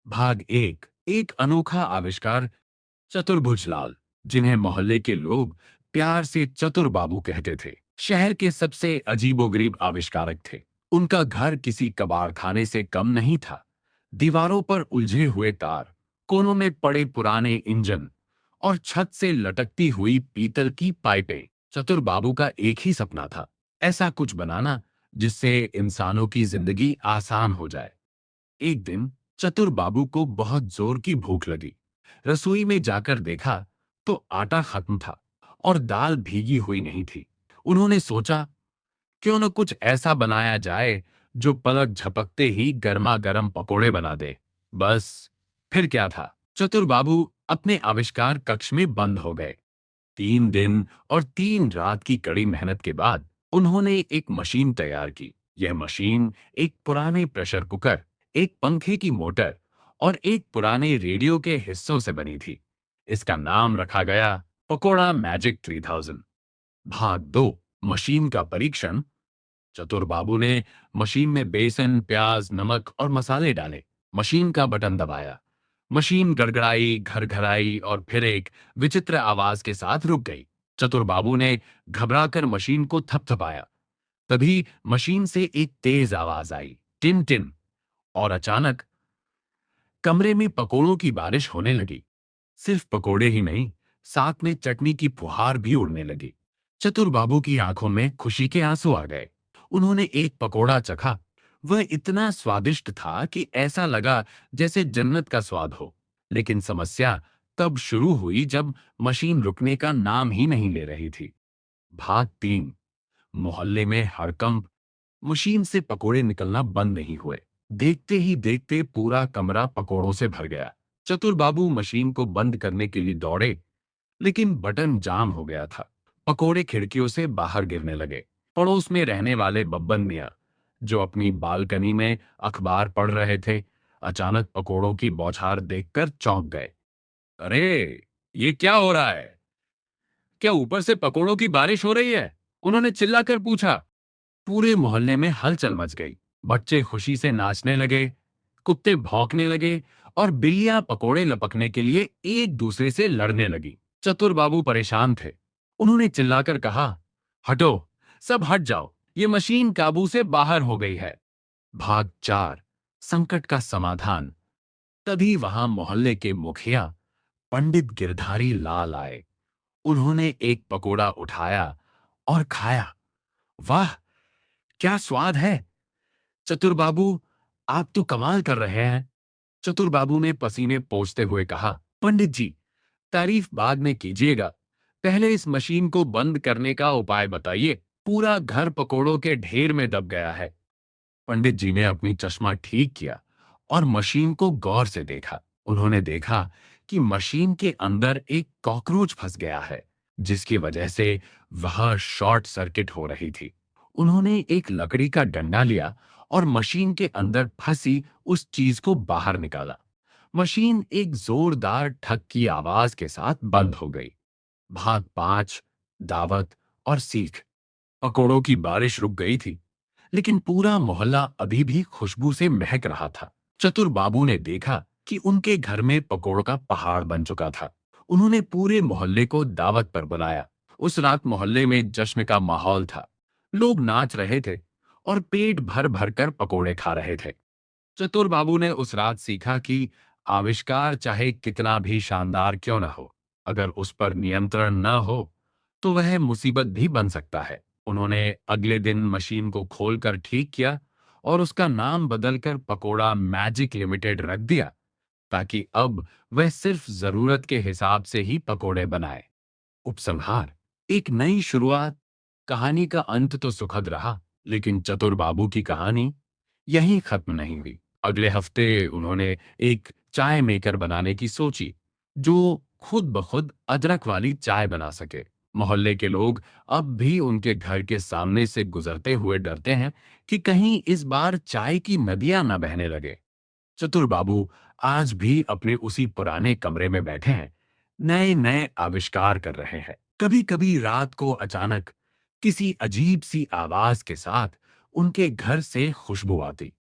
भाग एक। एक अनोखा आविष्कार। चतुर्भुज लाल, जिन्हें मोहल्ले के लोग प्यार से चतुर बाबू कहते थे, शहर के सबसे अजीबोगरीब आविष्कारक थे। उनका घर किसी कबाड़खाने से कम नहीं था। दीवारों पर उलझे हुए तार, कोनों में पड़े पुराने इंजन और छत से लटकती हुई पीतल की पाइपें। चतुर बाबू का एक ही सपना था, ऐसा कुछ बनाना जिससे इंसानों की जिंदगी आसान हो जाए। एक दिन चतुर बाबू को बहुत जोर की भूख लगी। रसोई में जाकर देखा तो आटा खत्म था और दाल भीगी हुई नहीं थी। उन्होंने सोचा, क्यों न कुछ ऐसा बनाया जाए जो पलक झपकते ही गर्मा गर्म पकोड़े बना दे। बस, फिर क्या था, चतुर बाबू अपने आविष्कार कक्ष में बंद हो गए। 3 दिन और 3 रात की कड़ी मेहनत के बाद उन्होंने एक मशीन तैयार की। यह मशीन एक पुराने प्रेशर कुकर, एक पंखे की मोटर और एक पुराने रेडियो के हिस्सों से बनी थी। इसका नाम रखा गया पकोड़ा मैजिक 3000। भाग दो। मशीन का परीक्षण। चतुर बाबू ने मशीन में बेसन, प्याज, नमक और मसाले डाले। मशीन का बटन दबाया। मशीन गड़गड़ाई, घरघराई और फिर एक विचित्र आवाज के साथ रुक गई। चतुर बाबू ने घबराकर मशीन को थपथपाया। तभी मशीन से एक तेज आवाज आई, टिन टिन। और अचानक कमरे में पकोड़ों की बारिश होने लगी। सिर्फ पकोड़े ही नहीं, साथ में चटनी की फुहार भी उड़ने लगी। चतुर बाबू की आंखों में खुशी के आंसू आ गए। उन्होंने एक पकोड़ा चखा। वह इतना स्वादिष्ट था कि ऐसा लगा जैसे जन्नत का स्वाद हो। लेकिन समस्या तब शुरू हुई जब मशीन रुकने का नाम ही नहीं ले रही थी। भाग 3। मोहल्ले में हड़कंप। मशीन से पकोड़े निकलना बंद नहीं हुए। देखते ही देखते पूरा कमरा पकोड़ों से भर गया। चतुर बाबू मशीन को बंद करने के लिए दौड़े, लेकिन बटन जाम हो गया था। पकोड़े खिड़कियों से बाहर गिरने लगे। पड़ोस में रहने वाले बब्बन मियाँ, जो अपनी बालकनी में अखबार पढ़ रहे थे, अचानक पकोड़ों की बौछार देखकर चौंक गए। अरे, ये क्या हो रहा है? क्या ऊपर से पकोड़ों की बारिश हो रही है? उन्होंने चिल्लाकर पूछा। पूरे मोहल्ले में हलचल मच गई। बच्चे खुशी से नाचने लगे, कुत्ते भौंकने लगे और बिल्लियां पकोड़े लपकने के लिए एक दूसरे से लड़ने लगी। चतुर बाबू परेशान थे। उन्होंने चिल्लाकर कहा, हटो, सब हट जाओ, ये मशीन काबू से बाहर हो गई है। भाग 4। संकट का समाधान। तभी वहां मोहल्ले के मुखिया पंडित गिरधारी लाल आए। उन्होंने एक पकोड़ा उठाया और खाया। वाह, क्या स्वाद है! चतुर बाबू, आप तो कमाल कर रहे हैं। चतुर बाबू ने पसीने पोंछते हुए कहा, पंडित जी, तारीफ बाद में कीजिएगा। पहले इस मशीन को बंद करने का उपाय बताइए। पूरा घर पकोड़ों के ढेर में दब गया है। पंडित जी ने अपनी चश्मा ठीक किया और मशीन को गौर से देखा। उन्होंने देखा कि मशीन के अंदर एक कॉकरोच फंस गया है, जिसकी वजह से वह शॉर्ट सर्किट हो रही थी। उन्होंने एक लकड़ी का डंडा लिया और मशीन के अंदर फंसी उस चीज को बाहर निकाला। मशीन एक जोरदार ठक की आवाज के साथ बंद हो गई। भाग 5। दावत और सीख। पकोड़ों की बारिश रुक गई थी, लेकिन पूरा मोहल्ला अभी भी खुशबू से महक रहा था। चतुर बाबू ने देखा कि उनके घर में पकोड़ों का पहाड़ बन चुका था। उन्होंने पूरे मोहल्ले को दावत पर बुलाया। उस रात मोहल्ले में जश्न का माहौल था। लोग नाच रहे थे और पेट भर भर कर पकोड़े खा रहे थे। चतुर बाबू ने उस रात सीखा कि आविष्कार चाहे कितना भी शानदार क्यों न हो, अगर उस पर नियंत्रण न हो तो वह मुसीबत भी बन सकता है। उन्होंने अगले दिन मशीन को खोलकर ठीक किया और उसका नाम बदलकर पकोड़ा मैजिक लिमिटेड रख दिया, ताकि अब वह सिर्फ जरूरत के हिसाब से ही पकोड़े बनाए। उपसंहार। एक नई शुरुआत। कहानी का अंत तो सुखद रहा, लेकिन चतुर बाबू की कहानी यहीं खत्म नहीं हुई। अगले हफ्ते उन्होंने एक चाय मेकर बनाने की सोची, जो खुद ब खुद अदरक वाली चाय बना सके। मोहल्ले के लोग अब भी उनके घर के सामने से गुजरते हुए डरते हैं कि कहीं इस बार चाय की नदियां न बहने लगे। चतुर बाबू आज भी अपने उसी पुराने कमरे में बैठे हैं, नए नए आविष्कार कर रहे हैं। कभी कभी रात को अचानक किसी अजीब सी आवाज के साथ उनके घर से खुशबू आती।